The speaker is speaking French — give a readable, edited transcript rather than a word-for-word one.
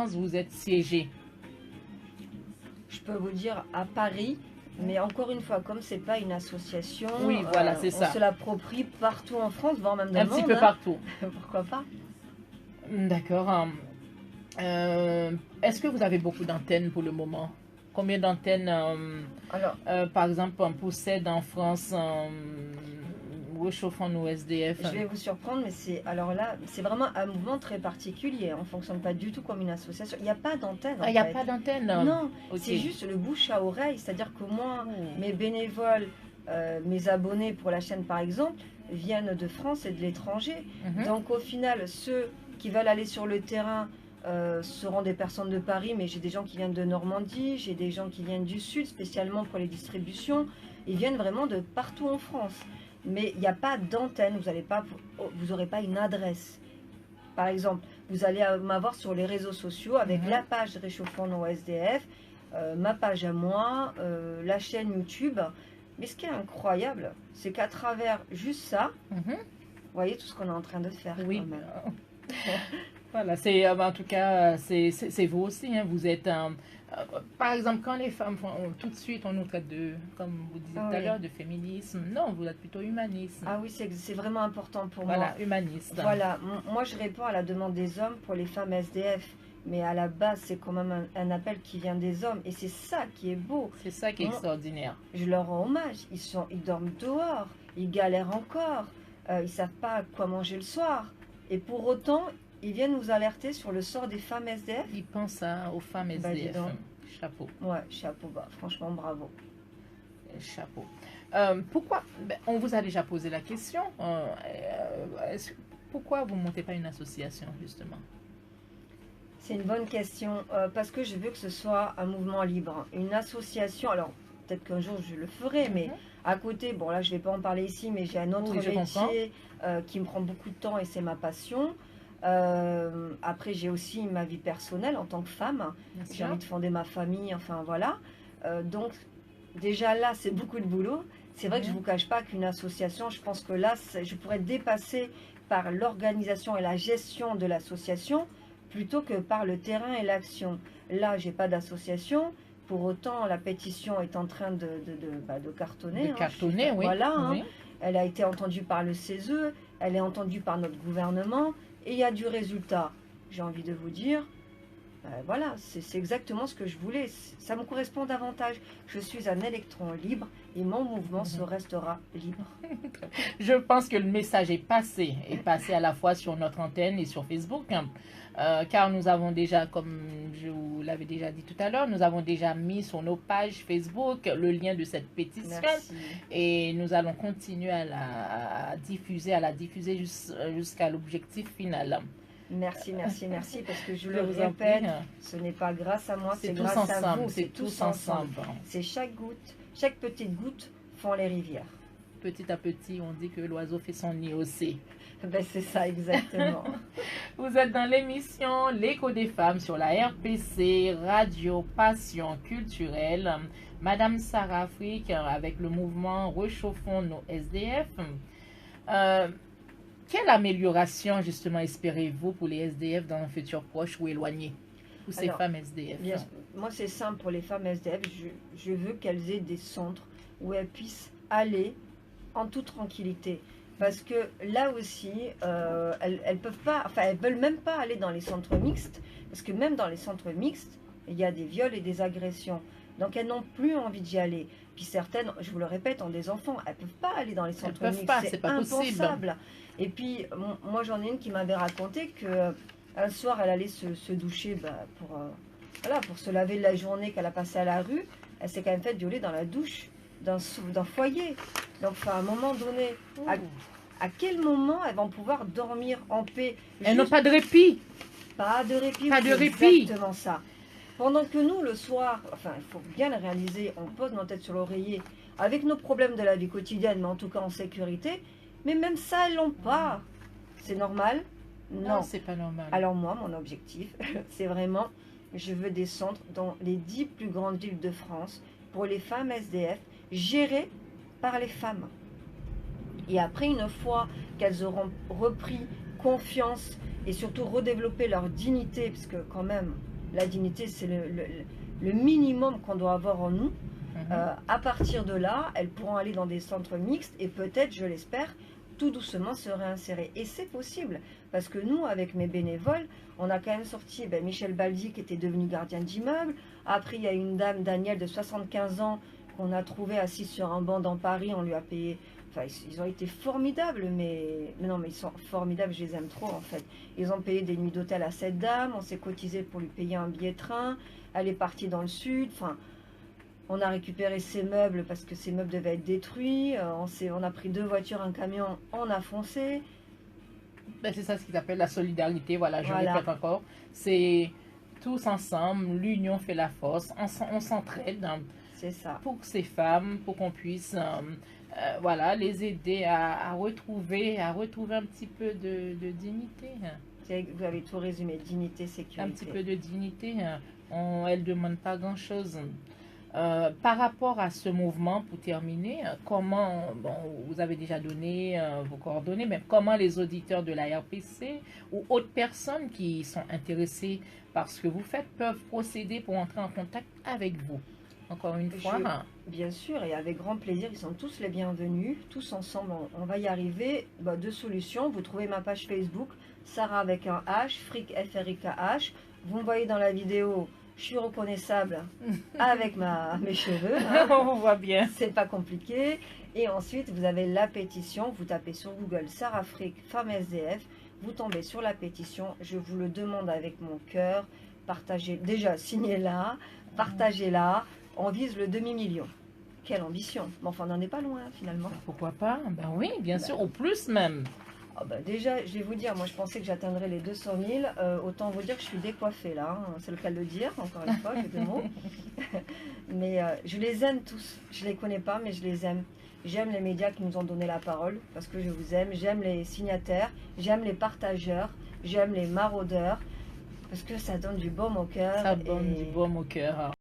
France vous êtes siégé? Je peux vous dire à Paris, mais encore une fois, comme c'est pas une association, Oui, voilà, c'est ça. on se l'approprie partout en France, voire même dans Un le petit monde. peu partout. Pourquoi pas? D'accord. Est-ce que vous avez beaucoup d'antennes pour le moment? Combien d'antennes, Alors, par exemple, on possède en France Rechauffons nos SDF? je vais vous surprendre, mais alors là, c'est vraiment un mouvement très particulier. On fonctionne pas du tout comme une association. Il n'y a pas d'antenne. Ah, il n'y a pas d'antenne? Non, Ok. c'est juste le bouche à oreille. C'est-à-dire que moi, Oh. mes bénévoles, mes abonnés pour la chaîne par exemple, viennent de France et de l'étranger. Mhm. Donc au final, ceux qui veulent aller sur le terrain seront des personnes de Paris, mais j'ai des gens qui viennent de Normandie, j'ai des gens qui viennent du Sud, spécialement pour les distributions. Ils viennent vraiment de partout en France. Mais il n'y a pas d'antenne, vous n'aurez pas une adresse. Par exemple, vous allez m'avoir sur les réseaux sociaux avec la page Réchauffons nos SDF, ma page à moi, la chaîne YouTube. Mais ce qui est incroyable, c'est qu'à travers juste ça, vous voyez tout ce qu'on est en train de faire. Oui. Quand même. Voilà, c'est en tout cas, c'est vous aussi. Hein, vous êtes par exemple, quand les femmes font tout de suite, on nous traite de, comme vous disiez tout à l'heure, de féminisme. Non, vous êtes plutôt humanisme. Ah oui, c'est vraiment important pour moi. Voilà, humaniste. Voilà, moi je réponds à la demande des hommes pour les femmes SDF. Mais à la base, c'est quand même un appel qui vient des hommes. Et c'est ça qui est beau. C'est ça qui est extraordinaire. Je leur rends hommage. Ils dorment dehors. Ils galèrent encore. Ils savent pas quoi manger le soir. Et pour autant, ils viennent nous alerter sur le sort des femmes SDF. Ils pensent aux femmes SDF. Chapeau. Ouais, chapeau bas. Franchement, bravo. Chapeau. Pourquoi on vous a déjà posé la question. Pourquoi vous ne montez pas une association, justement? C'est une bonne question. Parce que je veux que ce soit un mouvement libre. Une association, alors peut-être qu'un jour je le ferai, mais à côté, bon là je ne vais pas en parler ici, mais j'ai un autre métier qui me prend beaucoup de temps et c'est ma passion. Après j'ai aussi ma vie personnelle en tant que femme. J'ai envie de fonder ma famille, enfin voilà. Donc déjà là c'est beaucoup de boulot. C'est vrai que je ne vous cache pas qu'une association, je pense que là je pourrais être dépassée par l'organisation et la gestion de l'association plutôt que par le terrain et l'action. Là, j'ai pas d'association. Pour autant, la pétition est en train de cartonner. De cartonner, oui. Voilà. Oui. Hein. Elle a été entendue par le CESE, elle est entendue par notre gouvernement, et il y a du résultat. J'ai envie de vous dire, voilà, c'est exactement ce que je voulais. Ça me correspond davantage. Je suis un électron libre et mon mouvement se restera libre. Je pense que le message est passé à la fois sur notre antenne et sur Facebook. Car nous avons déjà, comme je vous l'avais déjà dit tout à l'heure, nous avons déjà mis sur nos pages Facebook le lien de cette pétition. Merci. Et nous allons continuer à la diffuser jusqu'à l'objectif final. Merci, parce que je le répète, ce n'est pas grâce à moi, c'est grâce à vous, c'est tous ensemble. C'est chaque goutte, chaque petite goutte font les rivières. Petit à petit, on dit que l'oiseau fait son nid aussi. Ben, c'est ça, exactement. Vous êtes dans l'émission L'écho des femmes sur la RPC, Radio Passion Culturelle. Madame Sarah Afrique avec le mouvement Rechauffons nos SDF. Quelle amélioration, justement, espérez-vous pour les SDF dans un futur proche ou éloigné, pour ces femmes SDF? Bien, moi, c'est simple pour les femmes SDF. Je veux qu'elles aient des centres où elles puissent aller en toute tranquillité. Parce que là aussi, elles peuvent pas, enfin, elles veulent même pas aller dans les centres mixtes. Parce que même dans les centres mixtes, il y a des viols et des agressions. Donc, elles n'ont plus envie d'y aller. Puis certaines, je vous le répète, ont des enfants. Elles peuvent pas aller dans les centres mixtes. C'est pas impensable. Et puis, moi, j'en ai une qui m'avait raconté que un soir, elle allait se doucher pour se laver de la journée qu'elle a passée à la rue. Elle s'est quand même fait violer dans la douche d'un foyer. Donc, à un moment donné, à quel moment elles vont pouvoir dormir en paix? Elles n'ont pas de répit. Pas de répit. Pas de répit. Exactement ça. Pendant que nous, le soir, enfin, il faut bien le réaliser, on pose nos têtes sur l'oreiller avec nos problèmes de la vie quotidienne, mais en tout cas en sécurité. Mais même ça, elles l'ont pas. C'est normal? Non, c'est pas normal. Alors moi, mon objectif, c'est vraiment, je veux des centres dans les 10 plus grandes villes de France pour les femmes SDF, gérées par les femmes. Et après, une fois qu'elles auront repris confiance et surtout redévelopper leur dignité, parce que quand même, la dignité, c'est le minimum qu'on doit avoir en nous. À partir de là, elles pourront aller dans des centres mixtes et peut-être, je l'espère, tout doucement se réinsérer. Et c'est possible, parce que nous, avec mes bénévoles, on a quand même sorti Michel Baldi qui était devenu gardien d'immeuble. Après, il y a une dame, Danielle, de 75 ans, qu'on a trouvée assise sur un banc dans Paris. On lui a payé... Enfin, ils ont été formidables, mais non, mais ils sont formidables, je les aime trop en fait. Ils ont payé des nuits d'hôtel à cette dame, on s'est cotisé pour lui payer un billet de train, elle est partie dans le sud, enfin... On a récupéré ses meubles parce que ses meubles devaient être détruits. On a pris 2 voitures, un camion, on a foncé. C'est ça ce qu'ils appellent la solidarité. Voilà, je répète encore. C'est tous ensemble, l'union fait la force. On s'entraide. C'est ça. Pour ces femmes, pour qu'on puisse voilà, les aider à retrouver un petit peu de dignité. Vous avez tout résumé, dignité, sécurité. Un petit peu de dignité. Elles ne demandent pas grand-chose. Par rapport à ce mouvement, pour terminer, comment, bon, vous avez déjà donné vos coordonnées, mais comment les auditeurs de la RPC ou autres personnes qui sont intéressées par ce que vous faites peuvent procéder pour entrer en contact avec vous? Encore une fois. Bien sûr, et avec grand plaisir, ils sont tous les bienvenus, tous ensemble, on va y arriver. 2 solutions, vous trouvez ma page Facebook, Sarah avec un H, Frick, F-R-I-K-H, vous me voyez dans la vidéo. Je suis reconnaissable avec mes cheveux. Hein. On voit bien. C'est pas compliqué. Et ensuite, vous avez la pétition. Vous tapez sur Google Sarah Frick, femme SDF. Vous tombez sur la pétition. Je vous le demande avec mon cœur. Partagez, déjà, signez-la. Partagez-la. On vise le demi-million. Quelle ambition. Mais enfin, on n'en est pas loin, finalement. Pourquoi pas? Ben oui, bien sûr, au plus même. Déjà, je vais vous dire, moi je pensais que j'atteindrais les 200 000. Autant vous dire que je suis décoiffée là, hein. C'est le cas de le dire, encore une fois, j'ai 2 mots. Mais je les aime tous. Je les connais pas, mais je les aime. J'aime les médias qui nous ont donné la parole, parce que je vous aime. J'aime les signataires, j'aime les partageurs, j'aime les maraudeurs, parce que ça donne du baume au cœur. Ça donne du baume au cœur.